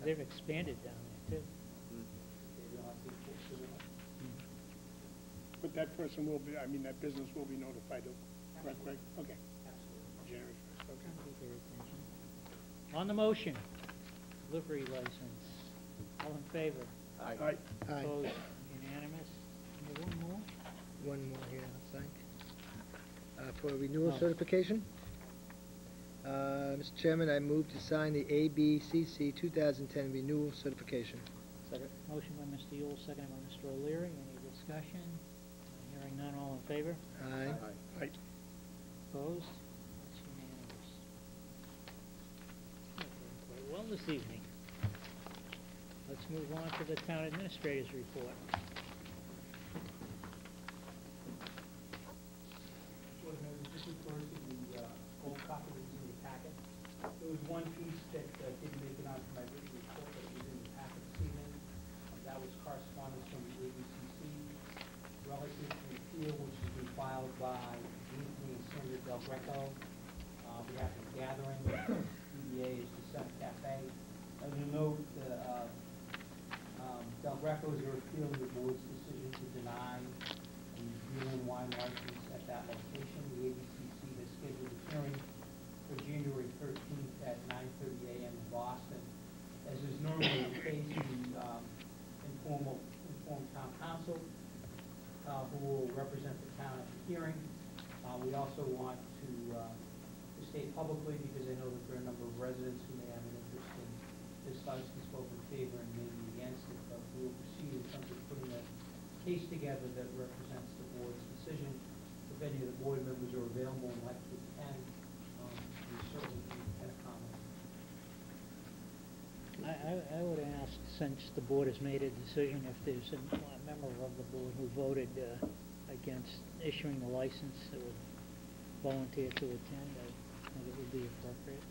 they've expanded down there too. But that person will be, I mean, that business will be notified, correct, Greg? Okay. Absolutely. January 1st, okay. Trying to get their attention. On the motion, livery license, all in favor? Aye. Aye. Opposed, unanimous. And one more? One more here, I'll sign. For renewal Oh. certification. Mr. Chairman, I move to sign the ABCC 2010 renewal certification. Second. Motion by Mr. Yule, seconded by Mr. O'Leary. Any discussion? Hearing none, all in favor? Aye. Aye. Opposed? That's unanimous. Not doing quite well this evening. Let's move on to the town administrator's report. Board members, this refers to the old copy that was in your packet. There was one piece that didn't make it onto my written report, but it was in the packet this evening. That was correspondence from the ABCC relative to the appeal which has been filed by Anthony and Sandra Del Greco. We have a gathering. DBA is the Senate Cafe. As you note, Del Greco is appealing the board's decision to deny the beer and wine license at that location. The ABCC has scheduled a hearing for January 13th at 9:30 a.m. in Boston. As is normally the case, we inform town council who will represent the town at the hearing. We also want to state publicly, because I know that there are a number of residents who may have an interest in this license, both in favor and maybe against it, but we will proceed in terms of putting a case together that represents the board's decision. If any of the board members are available and like to attend, we certainly can accommodate. I would ask, since the board has made a decision, if there's a member of the board who voted against issuing the license that would volunteer to attend, I think it would be appropriate.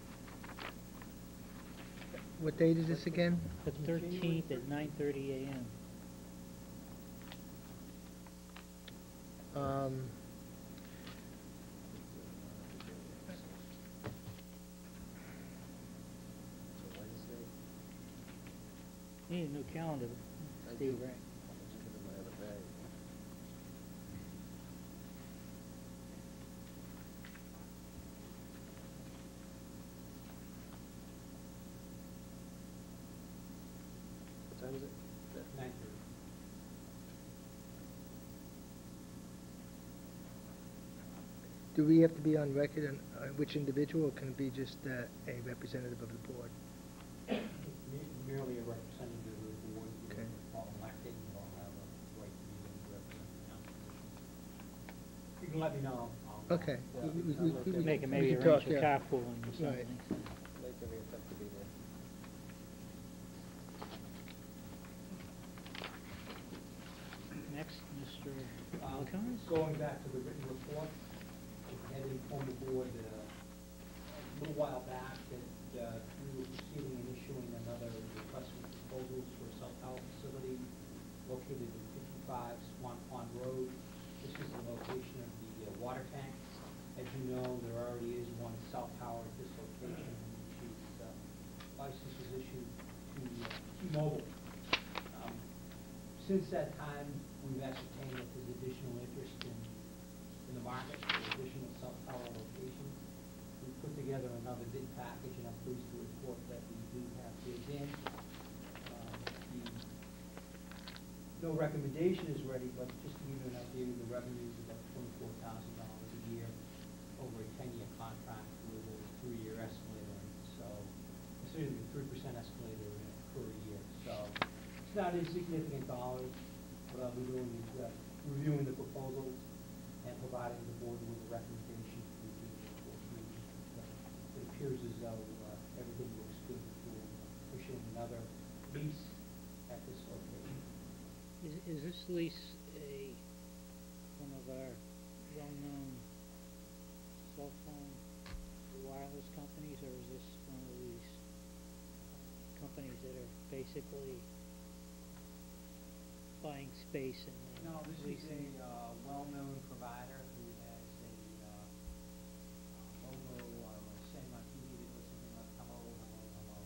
What date is this again? The 13th at 9:30 a.m. Need a new calendar, Steve, right? What time is it? 9:30. Do we have to be on record on which individual, or can it be just a representative of the board? Merely a representative of the board. Okay. You're all elected, you all have a right to be able to represent the town. You can let me know. Okay. Maybe can talk, arrange a yeah. carpooling or something. Right. Make every attempt to be there. Next, Mr. Alcons? Going back to the written report, I had informed the board a little while back that we were proceeding and issuing another request for proposals for a self-power facility located at 55 Swan Pond Road. This is the location of the water tank. As you know, there already is one self-power at this location, which is license was issued to T-Mobile. Since that time, we've ascertained that there's additional interest in the market for additional self-power locations. We've put together another bid package, and I'm pleased to report that we do have bids in. No recommendation is ready, but just to give you an idea, the revenue is about $24,000 a year over a 10-year contract with a 3-year escalator. So, assuming a 3% escalator per year. So, it's not insignificant dollars. What I'll be doing is reviewing the proposals and providing the board with a recommendation for each of the four regions. It appears as though everything looks good for pushing another lease at this location. Is this lease one of our well-known cell phone wireless companies, or is this one of these companies that are basically buying space and No, this leasing? is a well-known provider who has a logo saying on TV that was something like hello, hello, hello.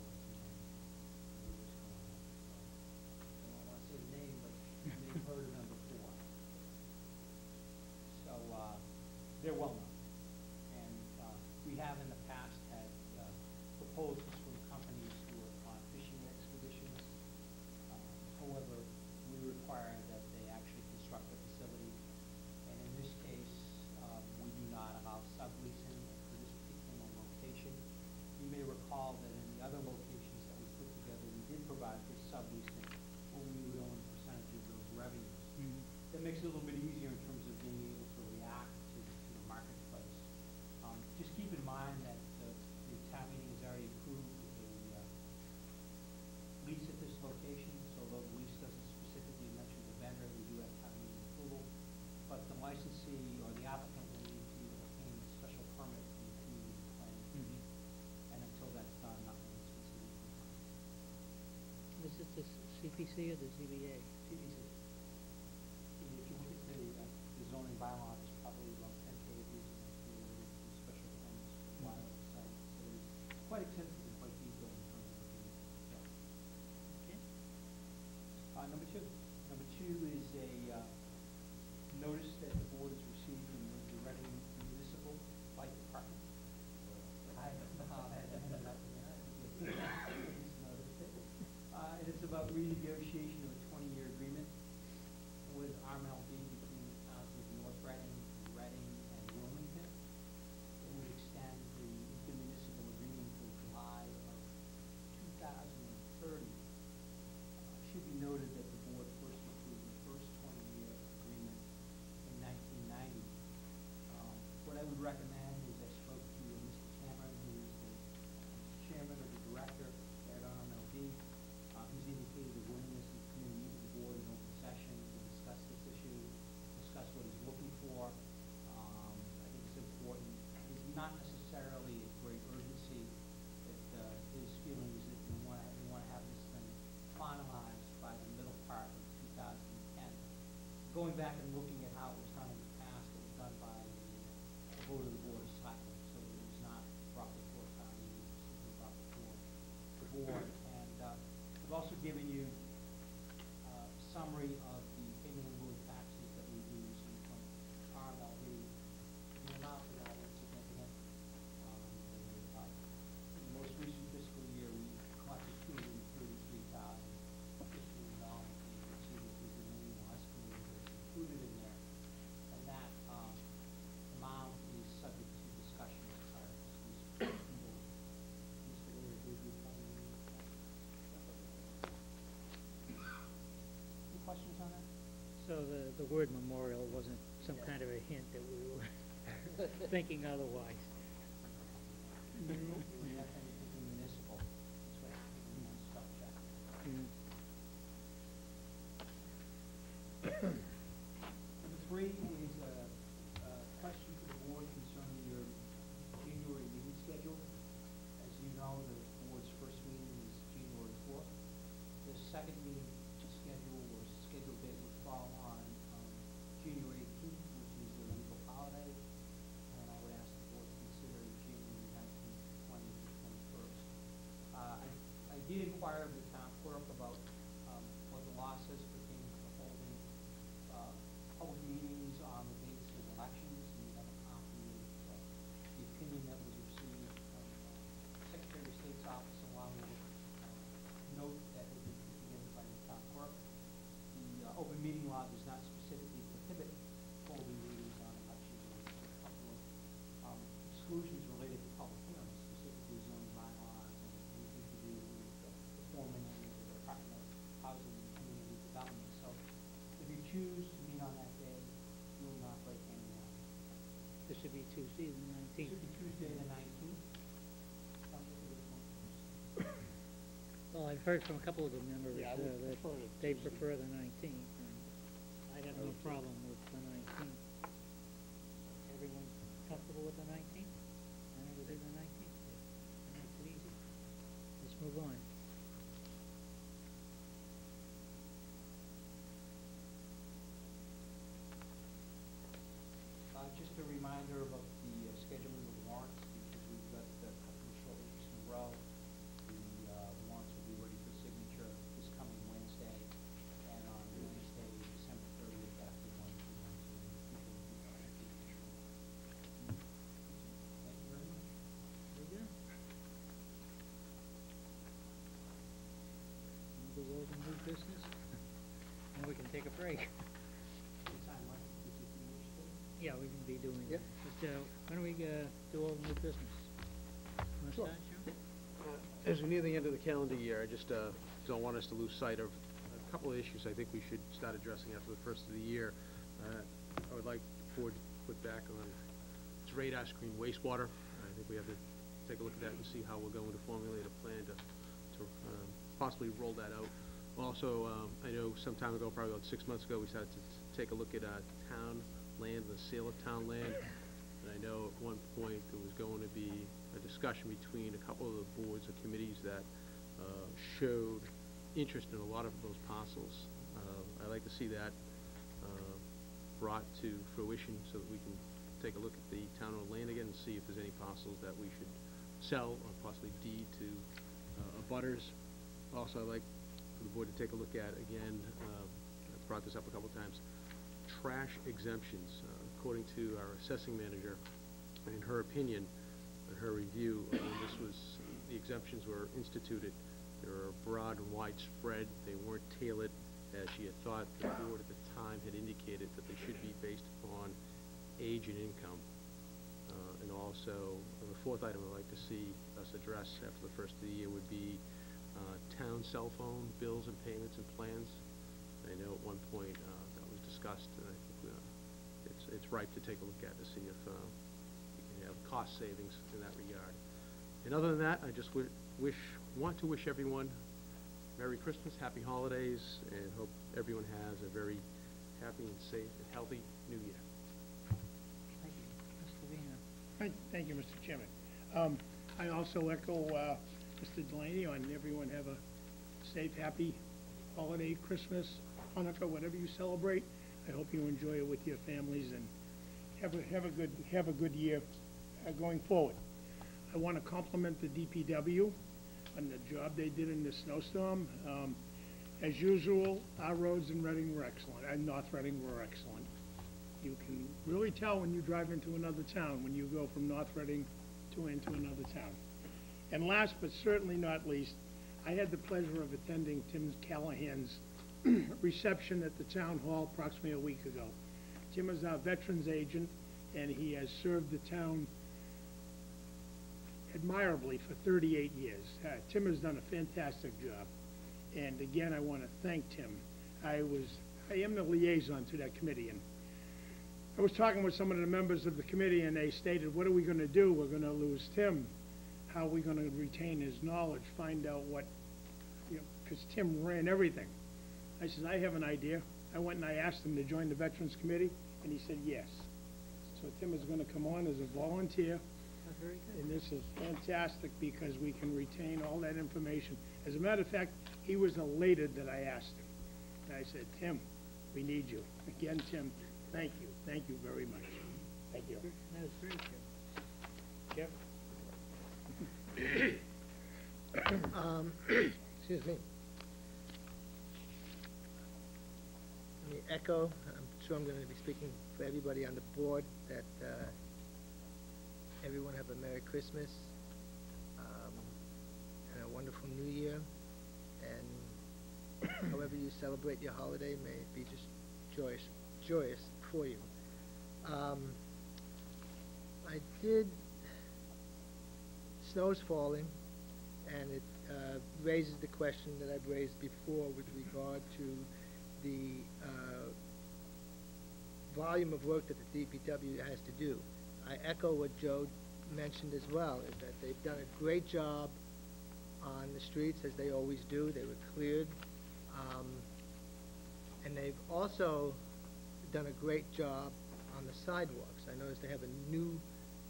makes it a little bit easier in terms of being able to react to the marketplace. Just keep in mind that the town meeting has already approved a lease at this location, so although the lease doesn't specifically mention the vendor, we do have town meeting approval. But the licensee or the applicant will need to obtain a special permit from the community planning commission. And until that's done, nothing is considered final. Is it the CPC or the ZBA? CPC. If you look at the zoning bylaw, there's probably about 10 pages related to special permits for wireless sites. So it's quite extensive and quite detailed in terms of what you need. Okay. Number two. Number two is a notice that the board has received from the Reading Municipal Light Department. I don't know how that ended up in there. I just noticed it. And it's about renegotiation of a 20-year agreement with RMLD between the towns of North Reading, Reading, and Wilmington. It would extend the intermunicipal agreement to July of 2030. Should be noted that the board first approved the first 20-year agreement in 1990. What I would recommend is I spoke to Mr. Cameron, who is the chairman or the director at RMLD. He's indicated a willingness to come and meet with the board in open session to discuss this issue, discuss what he's looking for. I think it's important. It's not necessarily a great urgency. That his feeling is that we want to have this thing finalized by the middle part of 2010. Going back and looking at how it was done in the past, it was done by the vote of the board of selectmen, so it was not brought before town meeting, it was simply brought before the board. And I've also given you a summary of the payment in lieu of taxes that we do receive from RMLD. The amount for that is significant. In the most recent fiscal year, we collected $233,000. You can see that there's an annual escalator that's included in there, and that amount is subject to discussion as part of this. Mr. Leary, did you have any questions on that? So the word memorial wasn't some kind of a hint that we were thinking otherwise. We have anything municipal, that's what happens when you stuff check. Number three is a question for the board concerning your January meeting schedule. As you know, the board's first meeting is January 4th. The second meeting schedule or scheduled date would fall on January 18th, which is a legal holiday. And I would ask the board to consider January 19th, 20th, and 21st. I did inquire of the town clerk about what the law says pertaining to holding public meetings on the dates of elections. And you have a copy of the opinion that was received from Secretary of State's office, along with a note that had been given by the town clerk. The open meeting law does not specifically prohibit holding meetings on elections. There's a couple of exclusions related to public hearings, specifically zoning bylaws and anything to do with the forming of the Department of Housing and Community Development. So if you choose to meet on that day, you will not break any law. This should be Tuesday the It 19th. should be Tuesday the 19th. Well, I've heard from a couple of the members Yeah, I would that prefer it they Tuesday. prefer the 19th. And I have no problem with the 19th. Everyone comfortable with the 19th? I think we'll do the 19th. That makes it easy. Let's move on. Just a reminder about the scheduling of warrants, because we've got a couple of short weeks in a row. The warrants will be ready for signature this coming Wednesday, and on Wednesday, December 30th, after 1 p.m. Thank you very much. Very good. Do those in new business? And we can take a break. Anytime, Mike, if you wish to. Yeah, we can be doing Yep. that. But, why don't we do all the new business? Want to Sure. start, Sean? As we near the end of the calendar year, I just don't want us to lose sight of a couple of issues I think we should start addressing after the first of the year. I would like the board to put back on its radar screen wastewater. I think we have to take a look at that and see how we're going to formulate a plan to possibly roll that out. Also, I know some time ago, probably about 6 months ago, we started to take a look at town land, the sale of town land. And I know at one point there was going to be a discussion between a couple of the boards or committees that showed interest in a lot of those parcels. I'd like to see that brought to fruition so that we can take a look at the town-owned land again and see if there's any parcels that we should sell or possibly deed to abutters. Also, I'd like for the board to take a look at, again, I've brought this up a couple times, trash exemptions. According to our assessing manager, in her opinion, in her review, when the exemptions were instituted, they were broad and widespread. They weren't tailored, as she had thought. The board at the time had indicated that they should be based upon age and income. And also, the fourth item I'd like to see us address after the first of the year would be town cell phone bills and payments and plans. I know at one point that was discussed, and I think it's ripe to take a look at to see if we can have cost savings in that regard. And other than that, I just want to wish everyone Merry Christmas, Happy Holidays, and hope everyone has a very happy and safe and healthy New Year. Thank you. Mr. Vina. Thank you, Mr. Chairman. I also echo Mr. Delaney on everyone have a safe, happy holiday, Christmas, Hanukkah, whatever you celebrate. I hope you enjoy it with your families and have a good year going forward. I want to compliment the DPW on the job they did in the snowstorm. As usual, our roads in Reading were excellent, and North Reading were excellent. You can really tell when you drive into another town, when you go from North Reading into another town. And last but certainly not least, I had the pleasure of attending Tim Callahan's reception at the town hall approximately a week ago. Tim is our veterans agent, and he has served the town admirably for 38 years. Tim has done a fantastic job. And again, I want to thank Tim. I am the liaison to that committee, and I was talking with some of the members of the committee, and they stated, what are we going to do? We're going to lose Tim. How are we going to retain his knowledge, find out what, because Tim ran everything. I said, I have an idea. I went and I asked him to join the Veterans Committee, and he said yes. So Tim is going to come on as a volunteer. Oh, very good. And this is fantastic because we can retain all that information. As a matter of fact, he was elated that I asked him. And I said, Tim, we need you. Again, Tim, thank you. Thank you very much. Thank you. That was very good. Jeff? Excuse me. Let me echo, I'm sure I'm going to be speaking for everybody on the board, that everyone have a Merry Christmas and a wonderful New Year, and however you celebrate your holiday, may it be just joyous for you. Snow's falling, and it raises the question that I've raised before with regard to the volume of work that the DPW has to do. I echo what Joe mentioned as well, is that they've done a great job on the streets, as they always do. They were cleared. And they've also done a great job on the sidewalks. I noticed they have a new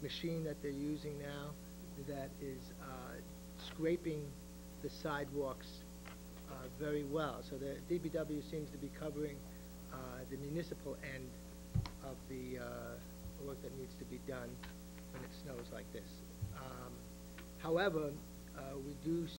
machine that they're using now that is scraping the sidewalks very well. So the DPW seems to be covering the municipal end of the work that needs to be done when it snows like this. However, we do